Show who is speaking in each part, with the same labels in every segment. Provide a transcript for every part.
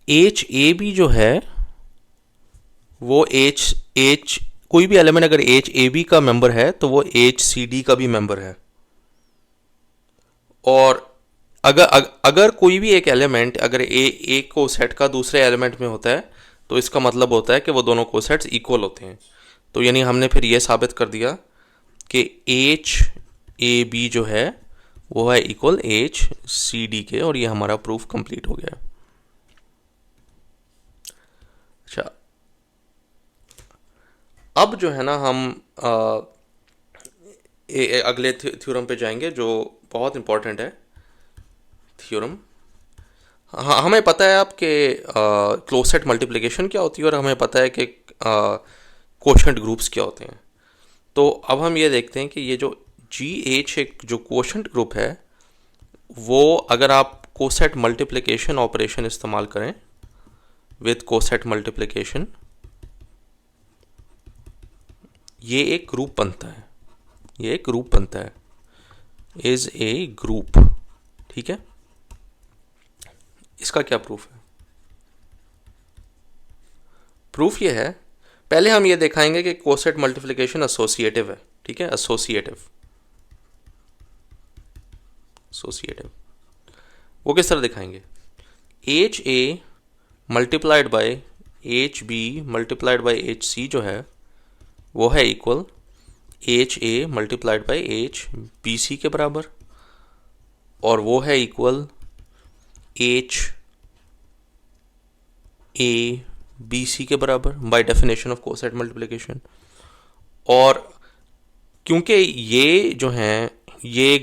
Speaker 1: H A B जो है वो एच एच कोई भी एलिमेंट अगर एच ए बी का मेंबर है तो वो एच सी डी का भी मेंबर है। और अगर कोई भी एक एलिमेंट अगर एक कोसेट का दूसरे एलिमेंट में होता है तो इसका मतलब होता है कि वो दोनों कोसेट्स इक्वल होते हैं। तो यानी हमने फिर ये साबित कर दिया कि एच ए बी जो है वो है इक्वल एच सी डी के, और ये हमारा प्रूफ कंप्लीट हो गया। अच्छा, अब जो है ना हम अगले थ्योरम पे जाएंगे जो बहुत इंपॉर्टेंट है। थ्योरम, हाँ हमें पता है आपके क्लोसेट मल्टीप्लिकेशन क्या होती है और हमें पता है कि कोशेंट ग्रुप्स क्या होते हैं। तो अब हम ये देखते हैं कि ये जो जी एच एक जो कोशेंट ग्रुप है वो अगर आप कोसेट मल्टीप्लिकेशन ऑपरेशन इस्तेमाल करें विद कोसेट मल्टीप्लिकेशन, ये एक ग्रुप बनता है। ये एक ग्रुप बनता है, इज ए ग्रुप। ठीक है, इसका क्या प्रूफ है? प्रूफ ये है, पहले हम ये दिखाएंगे कि कोसेट मल्टीप्लिकेशन एसोसिएटिव है। ठीक है, एसोसिएटिव एसोसिएटिव वो किस तरह दिखाएंगे? H A multiplied by H B multiplied by H C जो है वो है equal H A multiplied by H B C के बराबर, और वो है equal H A B C के बराबर by definition of coset multiplication. और क्योंकि ये जो हैं ये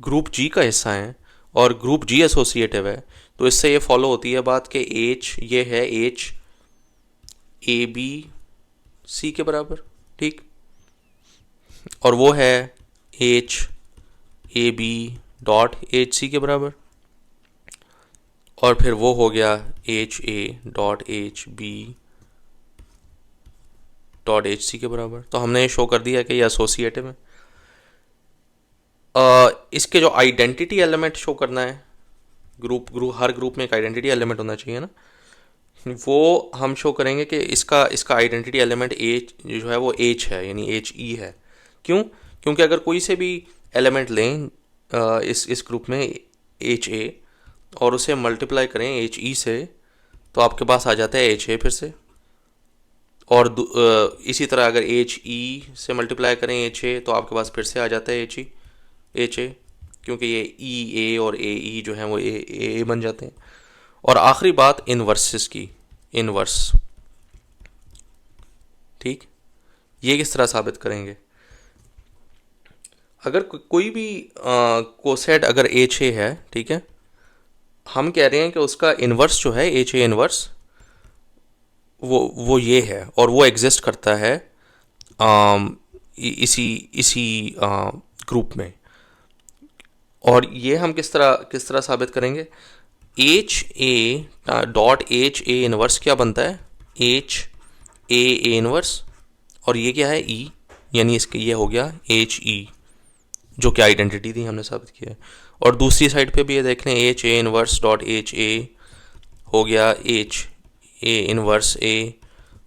Speaker 1: ग्रुप जी का हिस्सा हैं और ग्रुप जी एसोसिएटिव है, तो इससे ये फॉलो होती है बात कि एच ये है एच ए बी सी के बराबर। ठीक, और वो है H A B dot H C के बराबर, और फिर वो हो गया H A dot H B dot H C के बराबर। तो हमने ये शो कर दिया कि ये एसोसिएटिव है। इसके जो आइडेंटिटी एलिमेंट शो करना है, हर ग्रुप में एक आइडेंटिटी एलिमेंट होना चाहिए ना, वो हम शो करेंगे कि इसका इसका आइडेंटिटी एलिमेंट एच जो है वो एच है, यानी एच ई है। क्यों? क्योंकि अगर कोई से भी एलिमेंट लें इस ग्रुप में एच ए और उसे मल्टीप्लाई करें एच ई से, तो आपके पास आ जाता है एच ए फिर से। और इसी तरह अगर एच ई से मल्टीप्लाई करें एच ए तो आपके पास फिर से आ जाता है एच ए, क्योंकि ये ई ए और ए ई जो है वो ए बन जाते हैं। और आखिरी बात इनवर्सेस की, इनवर्स। ठीक, ये किस तरह साबित करेंगे? अगर कोई भी कोसेट अगर एच ए है, ठीक है, हम कह रहे हैं कि उसका इनवर्स जो है एच ए इनवर्स वो ये है और वो एग्जिस्ट करता है इसी इसी ग्रुप में। और ये हम किस तरह साबित करेंगे? H A dot H A inverse क्या बनता है? एच ए इनवर्स, और ये क्या है? ई, यानी इसके ये हो गया एच ई, जो कि आइडेंटिटी थी हमने साबित किया है। और दूसरी साइड पे भी ये देख लें, H A inverse dot H A हो गया एच ए इनवर्स ए,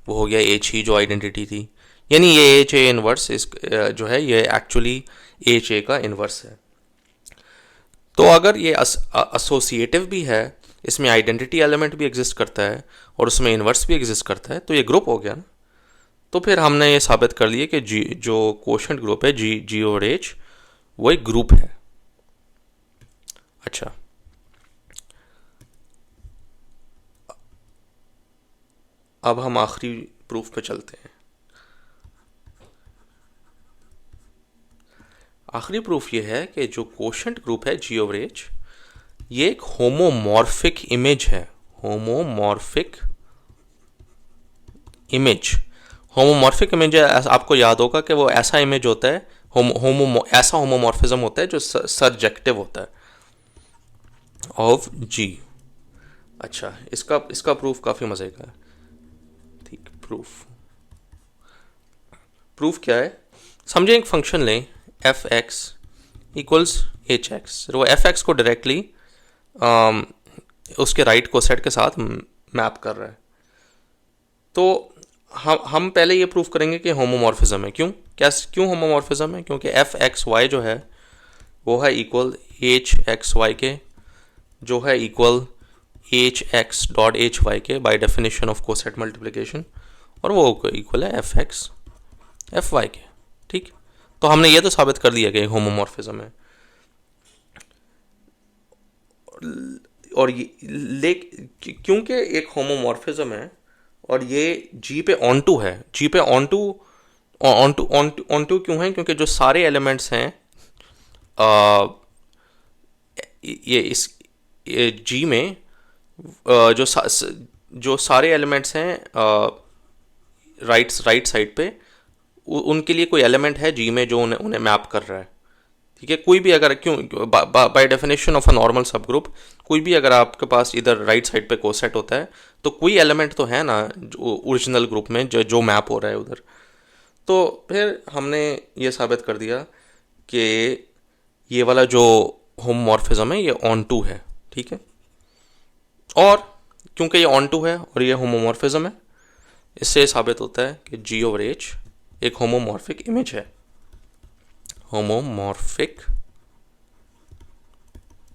Speaker 1: वो हो गया एच ई जो आइडेंटिटी थी। यानी ये एच ए इनवर्स इस जो है ये एक्चुअली एच ए का इनवर्स है। तो अगर ये एसोसिएटिव भी है, इसमें आइडेंटिटी एलिमेंट भी एग्जिस्ट करता है और उसमें इनवर्स भी एग्जिस्ट करता है, तो ये ग्रुप हो गया ना। तो फिर हमने ये साबित कर लिया कि जी जो कोशेंट ग्रुप है जी और एच वो एक ग्रुप है। अच्छा, अब हम आखिरी प्रूफ पे चलते हैं। आखिरी प्रूफ ये है कि जो कोशेंट ग्रुप है जी ओवर एच ये एक होमोमॉर्फिक इमेज है। होमोमॉर्फिक इमेज, होमोमॉर्फिक इमेज आपको याद होगा कि वो ऐसा इमेज होता है, ऐसा होमोमॉर्फिज्म होता है जो सरजेक्टिव होता है ऑफ जी। अच्छा, इसका प्रूफ काफ़ी मज़े का है। ठीक, प्रूफ क्या है? समझें, एक फंक्शन लें F x equals H x. वो एफ एक्स को डायरेक्टली उसके राइट कोसेट के साथ मैप कर रहा है। तो हम पहले ये प्रूफ करेंगे कि होमोमॉर्फिज्म है। क्यों होमोमॉर्फिज्म है? क्योंकि एफ एक्स वाई जो है वो है equal H x Y K, जो है equal H X dot H Y K by definition of coset multiplication, और वो इक्वल है एफ एक्स एफ वाई के। ठीक, तो हमने ये तो साबित कर दिया कि होमोमॉर्फिज्म है। और ये क्योंकि एक होमोमॉर्फिज्म है और ये जी पे ऑन टू है, जी पे ऑन टू क्यों है? क्योंकि जो सारे एलिमेंट्स हैं ये जी में जो सारे एलिमेंट्स हैं राइट साइड पे, उनके लिए कोई एलिमेंट है जी में जो उन्हें मैप कर रहा है। ठीक है, कोई भी अगर bye definition of a normal सब ग्रुप, कोई भी अगर आपके पास इधर राइट साइड पे कोसेट होता है तो कोई एलिमेंट तो है ना जो ओरिजिनल ग्रुप में जो मैप हो रहा है उधर। तो फिर हमने ये साबित कर दिया कि ये वाला जो होमोमॉर्फिज्म है ये ऑन टू है। ठीक है, और क्योंकि ये ऑन टू है और ये होमोमॉर्फिज्म है, इससे साबित होता है कि जी ओवर एच एक होमोमॉर्फिक इमेज है। Homomorphic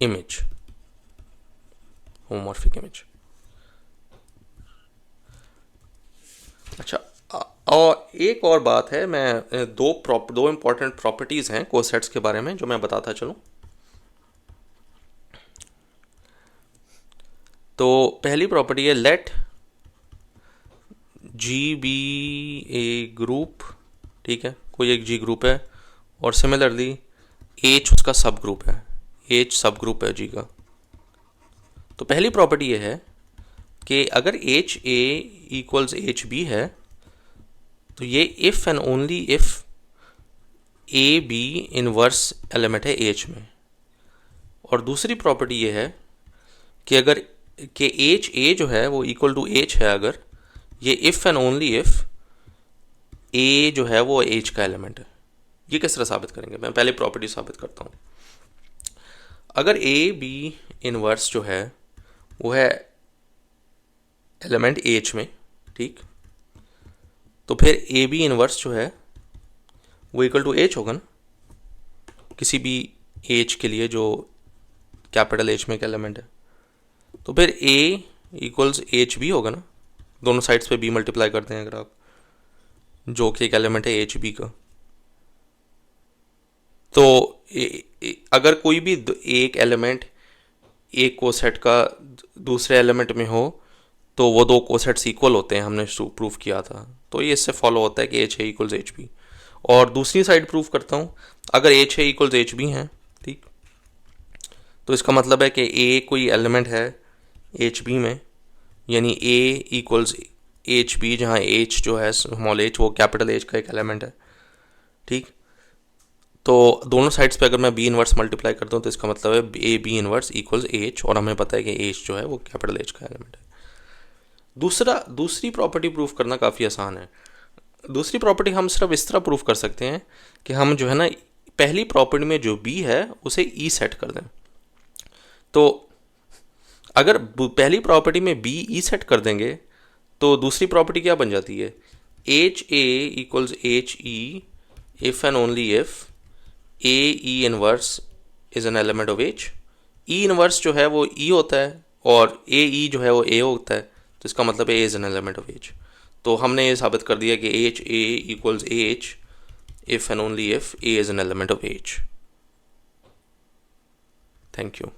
Speaker 1: image, homomorphic image. अच्छा, और एक और बात है, मैं दो इंपॉर्टेंट प्रॉपर्टीज हैं कोसेट्स के बारे में जो मैं बताता चलूं। तो पहली प्रॉपर्टी है लेट जी बी ए ग्रुप। ठीक है, कोई एक जी ग्रुप है और सिमिलरली एच उसका सब ग्रुप है, एच सब ग्रुप है जी का। तो पहली प्रॉपर्टी ये है कि अगर H A equals H B है तो ये if and only if A B inverse element है एच में। और दूसरी प्रॉपर्टी ये है कि अगर कि एच ए जो है वो इक्वल टू एच है, अगर ये इफ़ एंड ओनली इफ़ ए जो है वो एच का एलिमेंट है। ये किस तरह साबित करेंगे? मैं पहले प्रॉपर्टी साबित करता हूँ। अगर ए बी इनवर्स जो है वो है एलिमेंट एच में, ठीक, तो फिर ए बी इनवर्स जो है वो इक्वल टू एच होगा ना, किसी भी एच के लिए जो कैपिटल एच में एक एलिमेंट है। तो फिर ए इक्वल्स एच बी होगा ना, दोनों साइड्स पे बी मल्टीप्लाई करते हैं अगर आप, जो कि एक एलिमेंट है एच बी का। तो अगर कोई भी एक एलिमेंट एक कोसेट का दूसरे एलिमेंट में हो तो वो दो कोसेट्स इक्वल होते हैं, हमने प्रूफ किया था। तो ये इससे फॉलो होता है कि H A equals H B. और दूसरी साइड प्रूफ करता हूँ, अगर H A equals H B है, ठीक, तो इसका मतलब है कि ए कोई एलिमेंट है एच बी में, यानी ए इक्वल्स एच बी, जहाँ एच जो है स्मॉल एच वो कैपिटल एच का एक एलिमेंट है। ठीक, तो दोनों साइड्स पे अगर मैं बी इनवर्स मल्टीप्लाई करता हूँ तो इसका मतलब है A B inverse equals H, और हमें पता है कि एच जो है वो कैपिटल एच का एलिमेंट है। दूसरी प्रॉपर्टी प्रूफ करना काफ़ी आसान है। दूसरी प्रॉपर्टी हम सिर्फ इस तरह प्रूफ कर सकते हैं कि हम जो है ना पहली प्रॉपर्टी में जो बी है उसे ई सेट कर दें। तो अगर पहली प्रॉपर्टी में बी ई सेट कर देंगे तो दूसरी प्रॉपर्टी क्या बन जाती है? H A equals H E if and only if A E inverse is an element of H. E inverse जो है वो ई होता है और ए ई जो है वो ए होता है, तो इसका मतलब A is an element of H. तो हमने ये साबित कर दिया कि H A equals H if and only if A is an element of H. Thank you.